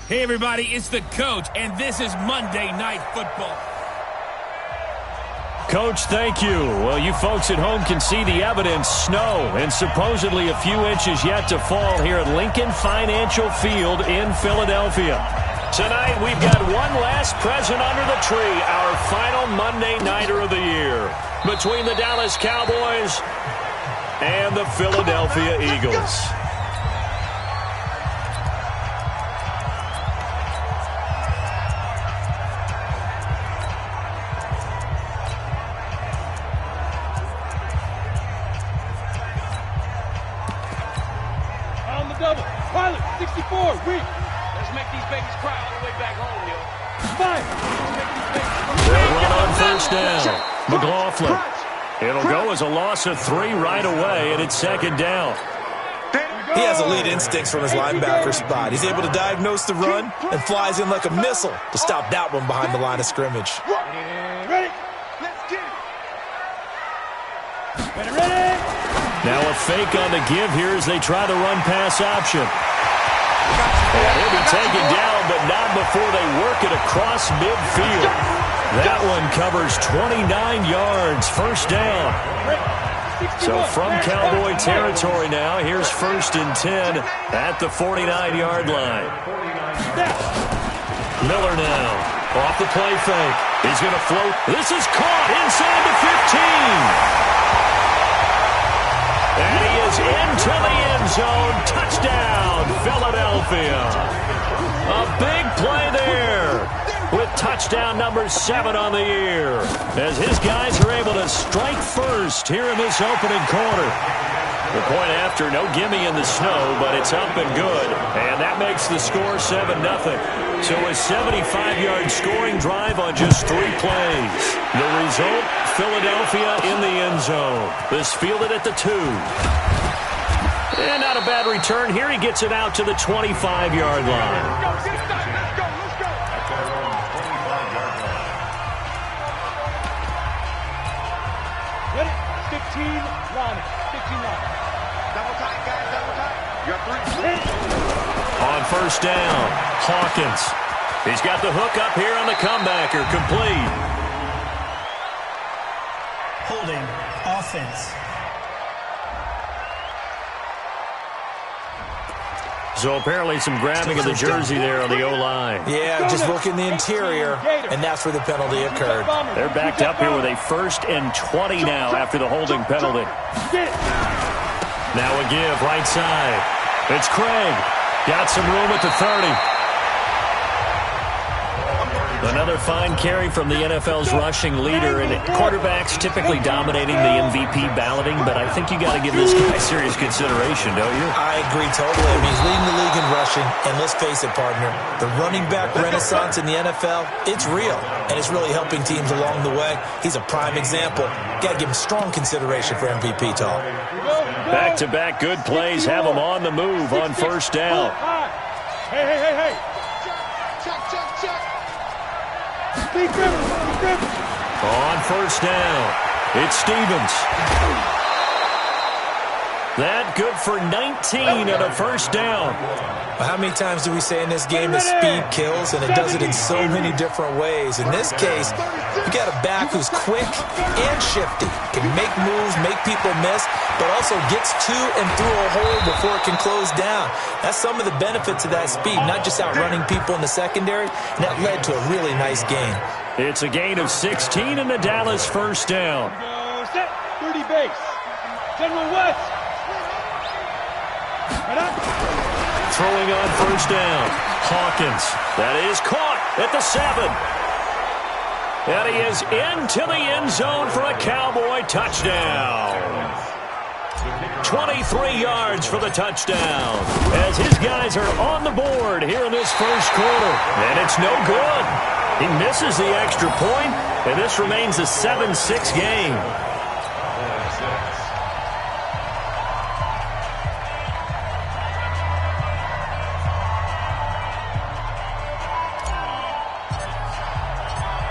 Hey, everybody, it's the coach, and this is Monday Night Football. Coach, thank you. Well, you folks at home can see the evidence. Snow and supposedly a few inches yet to fall here at Lincoln Financial Field in Philadelphia. Tonight, we've got one last present under the tree, our final Monday Nighter of the year, between the Dallas Cowboys and the Philadelphia Eagles. On the double. Pilot, 64, weak. Let's make these babies cry all the way back home, yo. 5. They'll run on first down. McLaughlin. It'll go as a loss of 3 right away, and it's second down. He has elite instincts from his linebacker spot. He's able to diagnose the run and flies in like a missile to stop that one behind the line of scrimmage. Ready? Let's get it. Ready? Now a fake on the give here as they try the run-pass option. And he'll be taken down, but not before they work it across midfield. That one covers 29 yards, first down. So from Cowboy territory now, here's 1st and 10 at the 49-yard line. Miller now, off the play fake. He's going to float. This is caught inside the 15. And he is into the end zone. Touchdown, Philadelphia. A big play there with touchdown number 7 on the year, as his guys are able to strike first here in this opening quarter. The point after, no gimme in the snow, but it's up and good, and that makes the score 7-0. So a 75-yard scoring drive on just 3 plays. The result, Philadelphia in the end zone. This fielded at the 2. And not a bad return here. He gets it out to the 25-yard line. Ready? 15 line. 15 line. Double tight, guys. Double tight. You're 3. On first down, Hawkins. He's got the hook up here on the comebacker. Complete. Holding offense. So apparently some grabbing of the jersey there on the O-line. Yeah, just look in the interior, and that's where the penalty occurred. They're backed up here with a 1st and 20 now after the holding penalty. Now a give, right side. It's Craig. Got some room at the 30. Another fine carry from the NFL's rushing leader, and quarterbacks typically dominating the MVP balloting, but I think you got to give this guy serious consideration, don't you? I agree totally. I mean, he's leading the league in rushing, and let's face it, partner, the running back renaissance in the NFL, it's real, and it's really helping teams along the way. He's a prime example. Got to give him strong consideration for MVP talk. Back-to-back good plays have him on the move on first down. Hey. Check. On first down, it's Stevens. That good for 19 at a first down. How many times do we say in this game that speed kills, and it does it in so many different ways? In this case, you got a back who's quick and shifty, can make moves, make people miss, but also gets to and through a hole before it can close down. That's some of the benefits of that speed, not just outrunning people in the secondary, and that led to a really nice gain. It's a gain of 16 and the Dallas first down. Set, 30 base. General West. Throwing on first down, Hawkins. That is caught at the 7. And he is into the end zone for a Cowboy touchdown. 23 yards for the touchdown, as his guys are on the board here in this first quarter. And it's no good. He misses the extra point, and this remains a 7-6 game.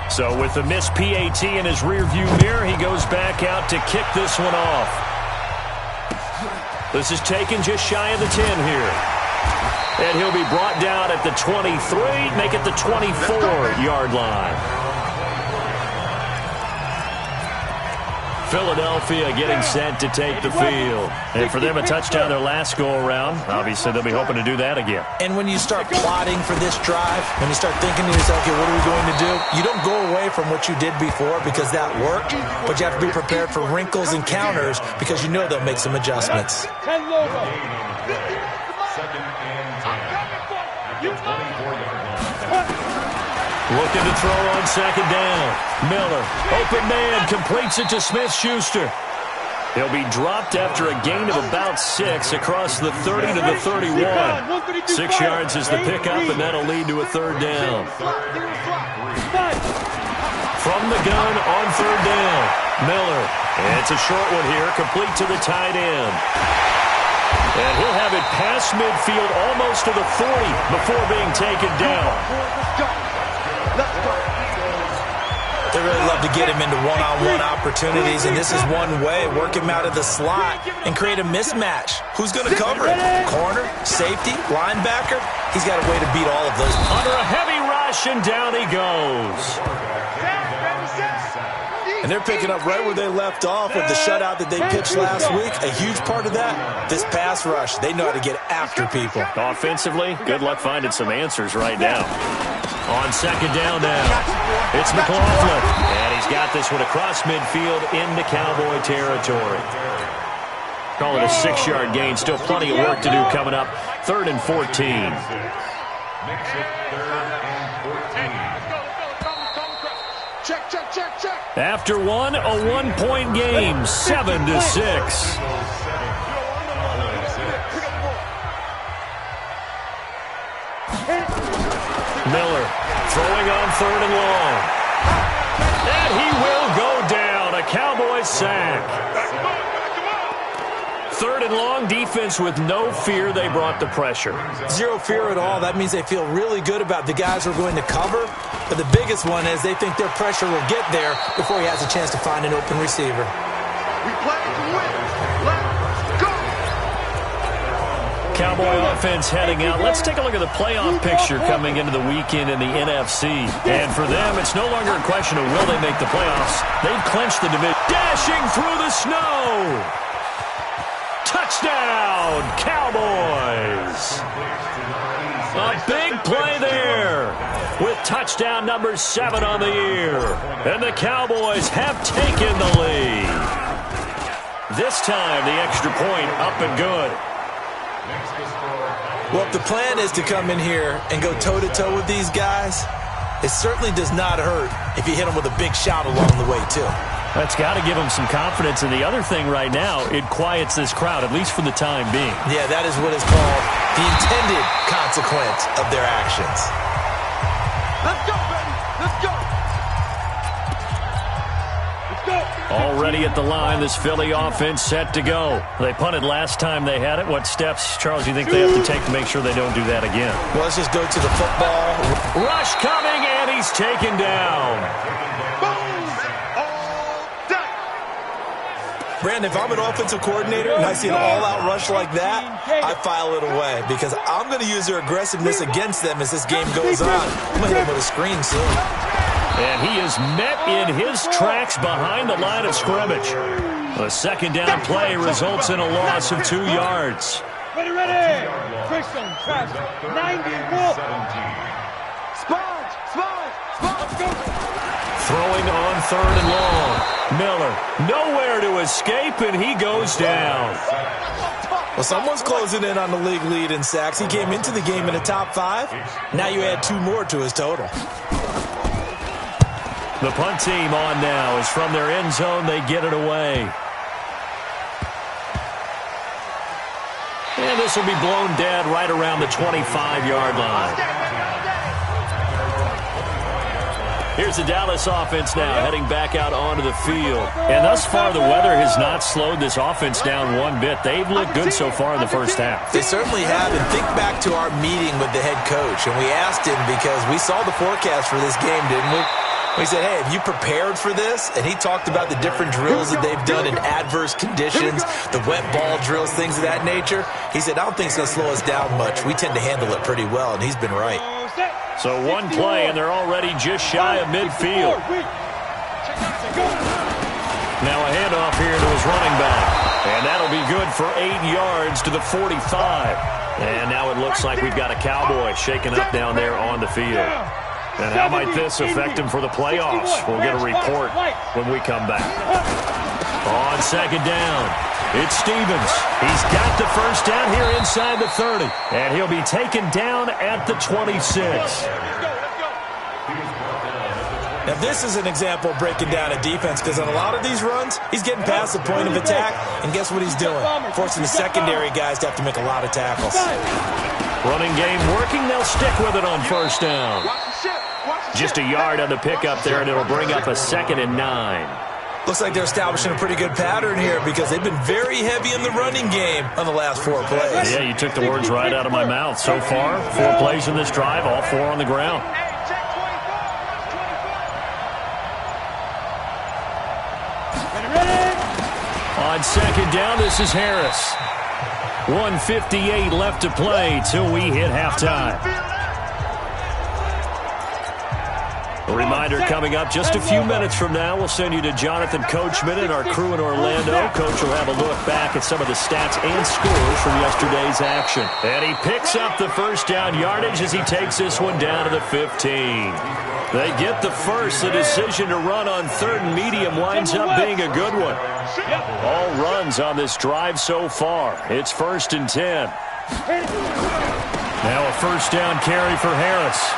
So with the missed PAT in his rearview mirror, he goes back out to kick this one off. This is taken just shy of the 10 here. And he'll be brought down at the 23, make it the 24-yard line. Philadelphia getting set to take the field. And for them, a touchdown their last go-around. Obviously, they'll be hoping to do that again. And when you start plotting for this drive, when you start thinking to yourself, okay, what are we going to do? You don't go away from what you did before because that worked, but you have to be prepared for wrinkles and counters because you know they'll make some adjustments. Looking to throw on second down. Miller, open man, completes it to Smith-Schuster. He'll be dropped after a gain of about 6 across the 30 to the 31. 6 yards is the pickup, and that'll lead to a third down. From the gun on third down. Miller, and it's a short one here, complete to the tight end. And he'll have it past midfield almost to the 40 before being taken down. They really love to get him into one-on-one opportunities, and this is one way. Work him out of the slot and create a mismatch. Who's going to cover it? Corner, safety, linebacker? He's got a way to beat all of those. Under a heavy rush, and down he goes. And they're picking up right where they left off with the shutout that they pitched last week. A huge part of that, this pass rush. They know how to get after people. Offensively, good luck finding some answers right now. On second down now, it's McLaughlin. And he's got this one across midfield into Cowboy territory. Call it a 6-yard gain. Still plenty of work to do coming up. 3rd and 14. After one, a 1-point game, 7-6. Miller throwing on 3rd and long. And he will go down. A Cowboys sack. 3rd and long, defense with no fear. They brought the pressure. Zero fear at all. That means they feel really good about the guys who are going to cover. But the biggest one is they think their pressure will get there before he has a chance to find an open receiver. We play to win. Let's go. Cowboy offense heading out. Let's take a look at the playoff picture coming into the weekend in the NFC. And for them, it's no longer a question of will they make the playoffs. They've clinched the division. Dashing through the snow. Touchdown, Cowboys. A big play there with touchdown number 7 on the year. And the Cowboys have taken the lead. This time, the extra point up and good. Well, if the plan is to come in here and go toe-to-toe with these guys, it certainly does not hurt if you hit them with a big shout along the way, too. That's got to give them some confidence. And the other thing right now, it quiets this crowd, at least for the time being. Yeah, that is what is called the intended consequence of their actions. Let's go, baby. Let's go. Let's go. Already at the line, this Philly offense set to go. They punted last time they had it. What steps, Charles, do you think they have to take to make sure they don't do that again? Well, let's just go to the football. Rush coming, and he's taken down. Brandon, if I'm an offensive coordinator and I see an all-out rush like that, I file it away because I'm going to use their aggressiveness against them as this game goes on. I'm going to hit them with a screen soon. And he is met in his tracks behind the line of scrimmage. A second down play results in a loss of 2 yards. Ready. Christian, trash. 91. Let's go. Throwing on 3rd and long. Miller, nowhere to escape, and he goes down. Well, someone's closing in on the league lead in sacks. He came into the game in the top 5. Now you add 2 more to his total. The punt team on now is from their end zone. They get it away. And this will be blown dead right around the 25-yard line. Here's the Dallas offense now heading back out onto the field. And thus far, the weather has not slowed this offense down one bit. They've looked good so far in the first half. They certainly have. And think back to our meeting with the head coach. And we asked him because we saw the forecast for this game, didn't we? We said, hey, have you prepared for this? And he talked about the different drills that they've done in adverse conditions, the wet ball drills, things of that nature. He said, I don't think it's going to slow us down much. We tend to handle it pretty well, and he's been right. So one play, and they're already just shy of midfield. Now a handoff here to his running back. And that'll be good for 8 yards to the 45. And now it looks like we've got a Cowboy shaking up down there on the field. And how might this affect him for the playoffs? We'll get a report when we come back. On second down, it's Stevens. He's got the first down here inside the 30. And he'll be taken down at the 26. Now, this is an example of breaking down a defense because on a lot of these runs, he's getting past the point of attack, and guess what he's doing? Forcing the secondary guys to have to make a lot of tackles. Running game working. They'll stick with it on first down. Just a yard on the pickup there, and it'll bring up a 2nd and 9. Looks like they're establishing a pretty good pattern here because they've been very heavy in the running game on the last 4 plays. Yeah, you took the words right out of my mouth. So far, 4 plays in this drive, all 4 on the ground. On second down, this is Harris. 1:58 left to play till we hit halftime. A reminder coming up just a few minutes from now. We'll send you to Jonathan Coachman and our crew in Orlando. Coach will have a look back at some of the stats and scores from yesterday's action. And he picks up the first down yardage as he takes this one down to the 15. They get the first. The decision to run on 3rd and medium winds up being a good one. All runs on this drive so far. It's 1st and 10. Now a first down carry for Harris.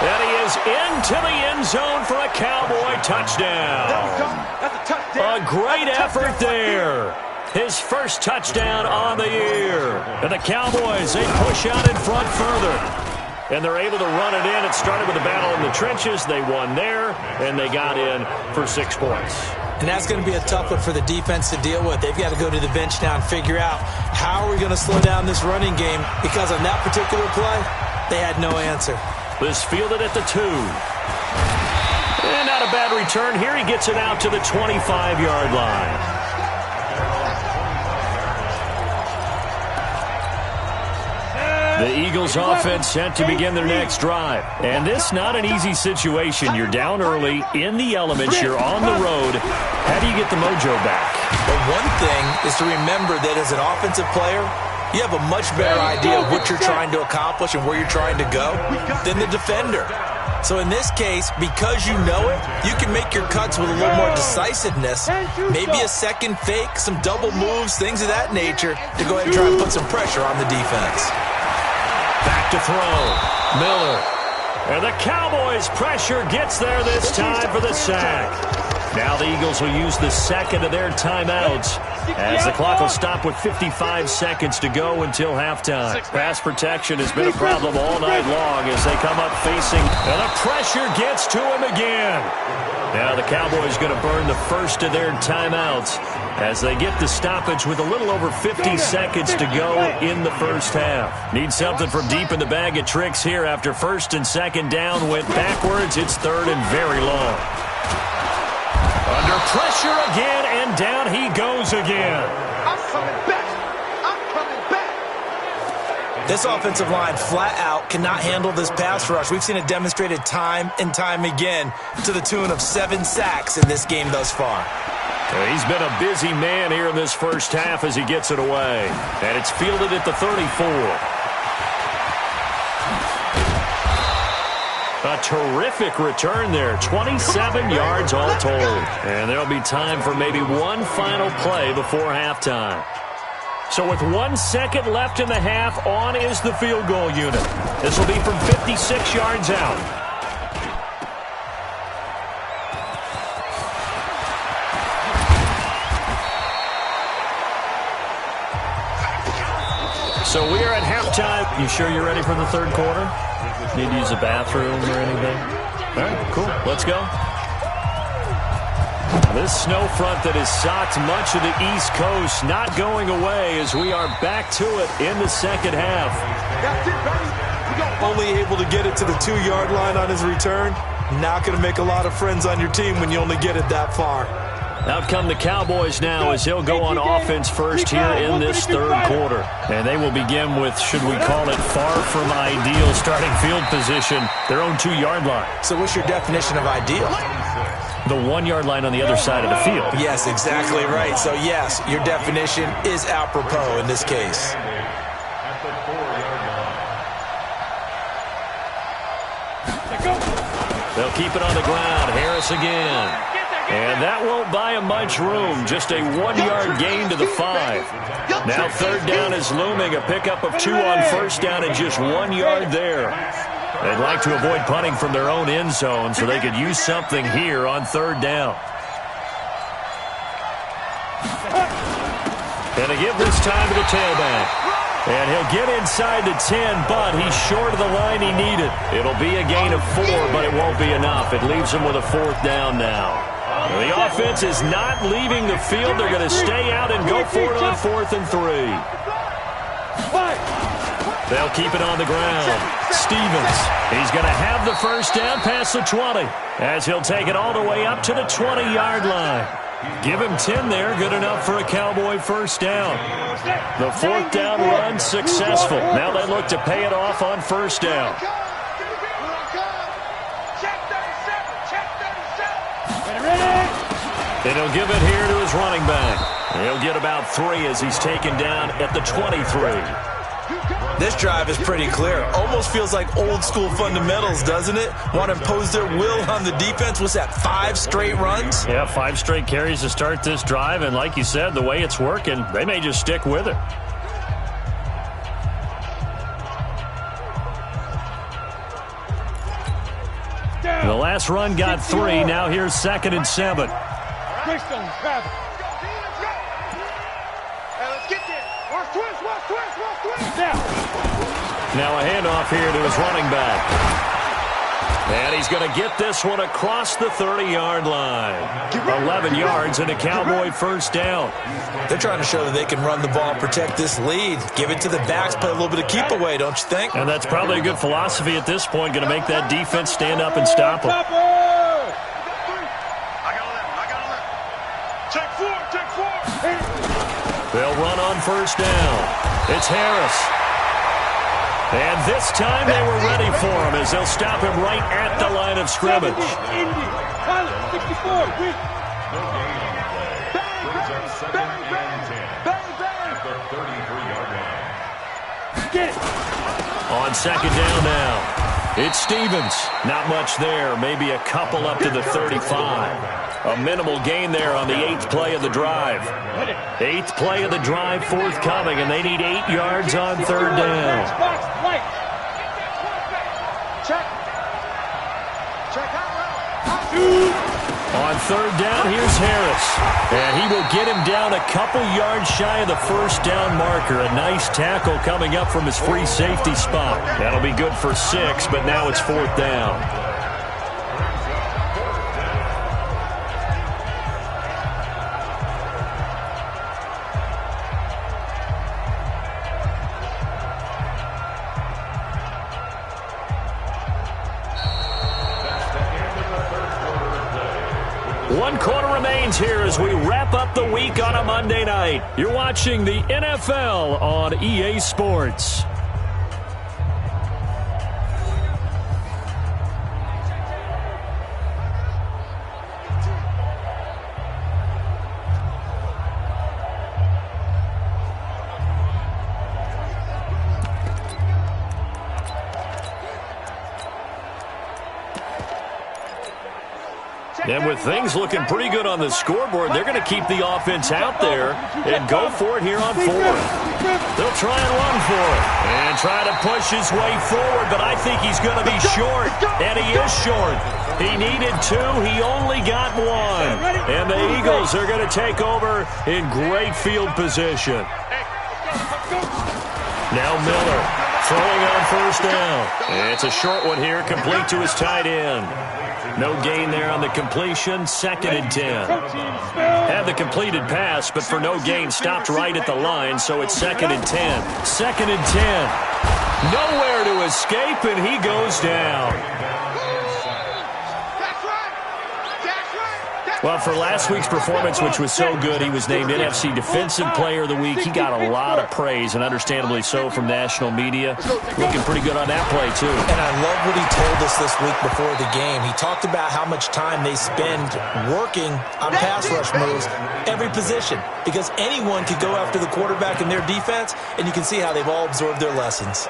And he is into the end zone for a Cowboy touchdown. A great effort there. His first touchdown on the year. And the Cowboys, they push out in front further. And they're able to run it in. It started with a battle in the trenches. They won there, and they got in for 6 points. And that's going to be a tough one for the defense to deal with. They've got to go to the bench now and figure out how are we going to slow down this running game, because on that particular play, they had no answer. This fielded at the 2. And not a bad return here. He gets it out to the 25-yard line. The Eagles offense set to begin their next drive. And this not an easy situation. You're down early, in the elements, you're on the road. How do you get the mojo back? But one thing is to remember that as an offensive player, you have a much better idea of what you're trying to accomplish and where you're trying to go than the defender. So in this case, because you know it, you can make your cuts with a little more decisiveness, maybe a second fake, some double moves, things of that nature, to go ahead and try and put some pressure on the defense. Back to throw. Miller. And the Cowboys' pressure gets there this time for the sack. Now the Eagles will use the second of their timeouts as the clock will stop with 55 seconds to go until halftime. Pass protection has been a problem all night long as they come up facing, and the pressure gets to him again. Now the Cowboys going to burn the first of their timeouts as they get the stoppage with a little over 50 seconds to go in the first half. Need something from deep in the bag of tricks here after 1st and 2nd down went backwards. It's 3rd and very long. Under pressure again, and down he goes again. I'm coming back. I'm coming back. This offensive line flat out cannot handle this pass rush. We've seen it demonstrated time and time again to the tune of 7 sacks in this game thus far. He's been a busy man here in this first half as he gets it away. And it's fielded at the 34. A terrific return there. 27 yards all told. And there'll be time for maybe one final play before halftime. So with 1 second left in the half, on is the field goal unit. This will be from 56 yards out. So we are at halftime. You sure you're ready for the third quarter? Need to use a bathroom or anything? All right, cool. Let's go. This snow front that has socked much of the East Coast not going away as we are back to it in the second half. Only able to get it to the 2-yard line on his return. Not going to make a lot of friends on your team when you only get it that far. Out come the Cowboys now as he'll go on offense first here in this third quarter. And they will begin with, should we call it, far from ideal starting field position, their own 2-yard line. So what's your definition of ideal? The 1-yard line on the other side of the field. Yes, exactly right. So, yes, your definition is apropos in this case. They'll keep it on the ground. Harris again. And that won't buy him much room. Just a 1-yard gain to the 5. Now third down is looming. A pickup of 2 on first down and just 1 yard there. They'd like to avoid punting from their own end zone so they could use something here on third down. And they give this time to the tailback. And he'll get inside the 10, but he's short of the line he needed. It'll be a gain of 4, but it won't be enough. It leaves him with a 4th down now. The offense is not leaving the field. They're going to stay out and go for it on 4th and 3. They'll keep it on the ground. Stevens, he's going to have the first down past the 20, as he'll take it all the way up to the 20-yard line. Give him 10 there, good enough for a Cowboy first down. The 4th down run successful. Now they look to pay it off on first down. And he'll give it here to his running back. He'll get about 3 as he's taken down at the 23. This drive is pretty clear. Almost feels like old school fundamentals, doesn't it? Want to impose their will on the defense. What's that, 5 straight runs? Yeah, 5 straight carries to start this drive. And like you said, the way it's working, they may just stick with it. The last run got 3. Now here's 2nd and 7. Now a handoff here to his running back. And he's going to get this one across the 30-yard line. 11 yards and a Cowboy first down. They're trying to show that they can run the ball, protect this lead. Give it to the backs, play a little bit of keep away, don't you think? And that's probably a good philosophy at this point. Going to make that defense stand up and stop them. They'll run on first down. It's Harris. And this time they were ready for him as they'll stop him right at the line of scrimmage. On second down now. It's Stevens. Not much there. Maybe a couple up to the 35. A minimal gain there on the 8th play of the drive. 8th play of the drive forthcoming, and they need 8 yards on third down. On third down, here's Harris. And he will get him down a couple yards shy of the first down marker. A nice tackle coming up from his free safety spot. That'll be good for 6, but now it's 4th down. One quarter remains here as we wrap up the week on a Monday night. You're watching the NFL on EA Sports. And with things looking pretty good on the scoreboard, they're going to keep the offense out there and go for it here on 4th. They'll try and run for it and try to push his way forward, but I think he's going to be short, and he is short. He needed 2. He only got 1. And the Eagles are going to take over in great field position. Now Miller Throwing on first down. It's a short one here, complete to his tight end. No gain there on the completion, 2nd and 10. Had the completed pass, but for no gain, stopped right at the line, so it's 2nd and 10. 2nd and 10. Nowhere to escape, and he goes down. Well, for last week's performance, which was so good, he was named NFC Defensive Player of the Week. He got a lot of praise, and understandably so, from national media. Looking pretty good on that play, too. And I love what he told us this week before the game. He talked about how much time they spend working on pass rush moves, every position, because anyone could go after the quarterback in their defense, and you can see how they've all absorbed their lessons.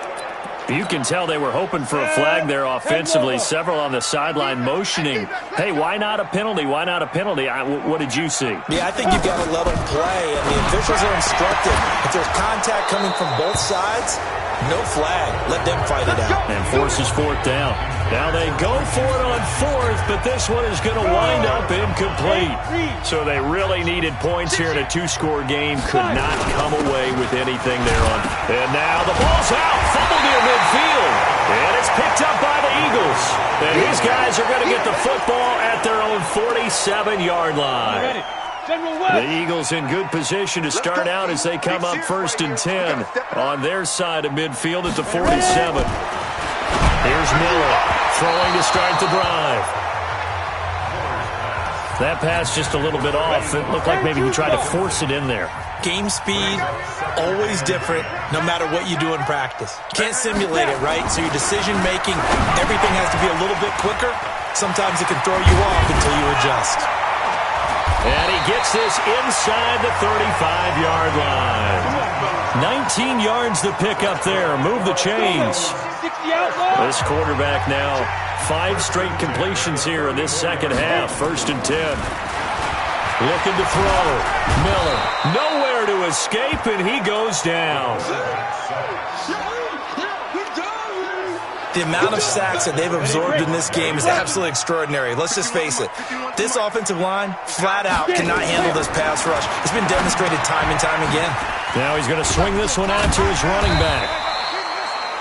You can tell they were hoping for a flag there offensively. Several on the sideline motioning. Hey, why not a penalty? Why not a penalty? What did you see? Yeah, I think you've got to let them play, and the officials are instructed. If there's contact coming from both sides, no flag. Let them fight it out. And forces 4th down. Now they go for it on 4th, but this one is going to wind up incomplete. So they really needed points here in a 2-score game. Could not come away with anything there on. And now the ball's out. Fumbled near midfield. And it's picked up by the Eagles. And these guys are going to get the football at their own 47-yard line. The Eagles in good position to start out as they come up 1st and 10 on their side of midfield at the 47. Here's Miller throwing to start the drive. That pass just a little bit off. It looked like maybe he tried to force it in there. Game speed, always different, no matter what you do in practice. Can't simulate it, right? So your decision-making, everything has to be a little bit quicker. Sometimes it can throw you off until you adjust. And he gets this inside the 35-yard line. 19 yards to pick up there. Move the chains. This quarterback now, 5 straight completions here in this second half. 1st and 10. Looking to throw. Miller, nowhere to escape, and he goes down. The amount of sacks that they've absorbed in this game is absolutely extraordinary. Let's just face it. This offensive line, flat out, cannot handle this pass rush. It's been demonstrated time and time again. Now he's going to swing this one out to his running back.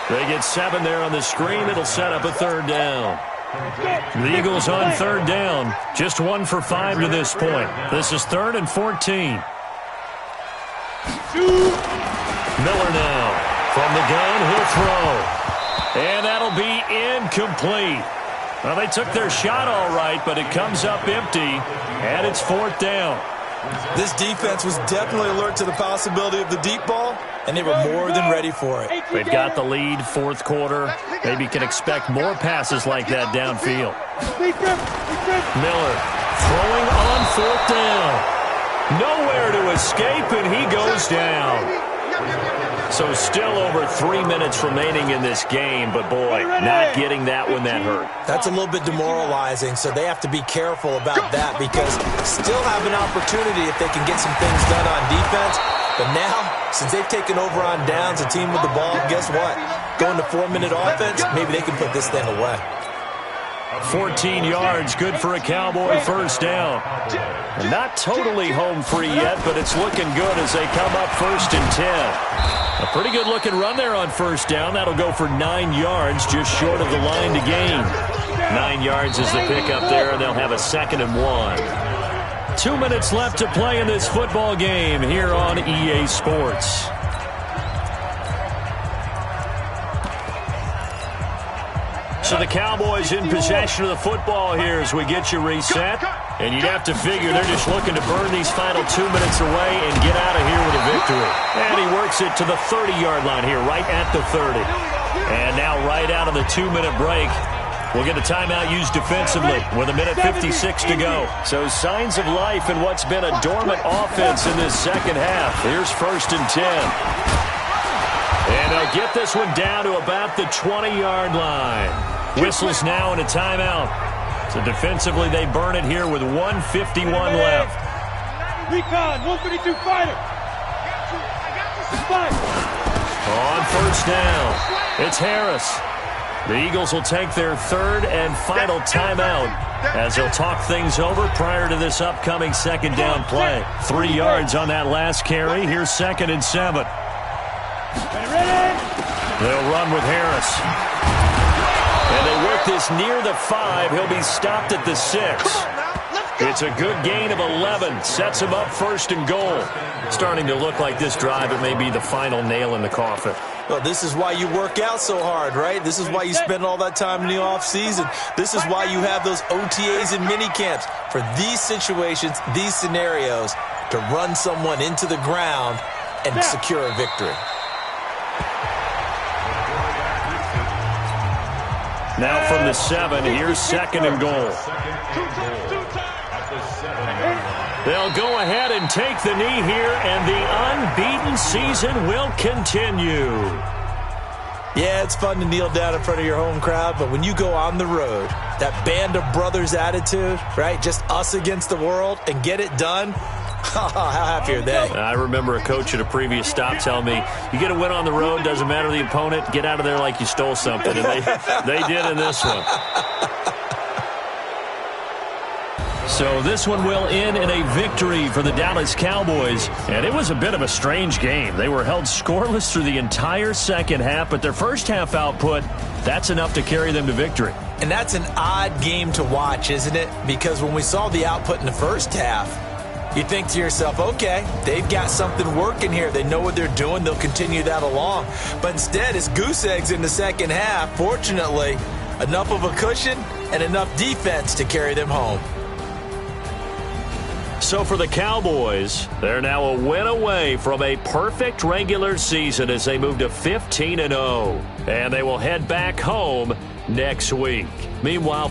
They get 7 there on the screen. It'll set up a 3rd down. The Eagles on 3rd down. Just 1 for 5 to this point. This is 3rd and 14. Miller now. From the gun, he'll throw. And that'll be incomplete. Well, they took their shot all right, but it comes up empty, and it's 4th down. This defense was definitely alert to the possibility of the deep ball, and they were more than ready for it. They've got the lead, 4th quarter. Maybe can expect more passes like that downfield. Miller throwing on 4th down. Nowhere to escape, and he goes down. So still over 3 minutes remaining in this game, but boy, not getting that one that hurt. That's a little bit demoralizing, so they have to be careful about that because still have an opportunity if they can get some things done on defense. But now, since they've taken over on downs, a team with the ball, guess what? Going to 4-minute offense, maybe they can put this thing away. 14 yards, good for a Cowboy 1st down. And not totally home free yet, but it's looking good as they come up 1st and 10. A pretty good-looking run there on 1st down. That'll go for 9 yards, just short of the line to gain. 9 yards is the pickup there, and they'll have a 2nd and 1. 2 minutes left to play in this football game here on EA Sports. So the Cowboys in possession of the football here as we get you reset. And you'd have to figure they're just looking to burn these final 2 minutes away and get out of here with a victory. And he works it to the 30-yard line here, right at the 30. And now right out of the 2-minute break, we'll get a timeout used defensively with 1:56 to go. So signs of life in what's been a dormant offense in this second half. Here's 1st and 10. And they'll get this one down to about the 20-yard line. Whistles now and a timeout. So defensively, they burn it here with 1:51 left. Recon, 132 fighter. On 1st down, it's Harris. The Eagles will take their 3rd and final timeout as they'll talk things over prior to this upcoming 2nd down play. 3 yards on that last carry. Here's 2nd and 7. Ready? They'll run with Harris. And they work this near the 5. He'll be stopped at the 6. It's a good gain of 11. Sets him up 1st and goal. Starting to look like this drive, it may be the final nail in the coffin. Well, this is why you work out so hard, right? This is why you spend all that time in the offseason. This is why you have those OTAs and mini camps. For these situations, these scenarios, to run someone into the ground and secure a victory. Now from the 7, here's 2nd and goal. They'll go ahead and take the knee here, and the unbeaten season will continue. Yeah, it's fun to kneel down in front of your home crowd, but when you go on the road, that band of brothers attitude, right, just us against the world, and get it done, how happy are they? I remember a coach at a previous stop telling me, you get a win on the road, doesn't matter the opponent, get out of there like you stole something, and they did in this one. So this one will end in a victory for the Dallas Cowboys. And it was a bit of a strange game. They were held scoreless through the entire second half, but their first half output, that's enough to carry them to victory. And that's an odd game to watch, isn't it? Because when we saw the output in the first half, you think to yourself, okay, they've got something working here. They know what they're doing. They'll continue that along. But instead, it's goose eggs in the second half. Fortunately, enough of a cushion and enough defense to carry them home. So for the Cowboys, they're now a win away from a perfect regular season as they move to 15-0. And they will head back home next week. Meanwhile,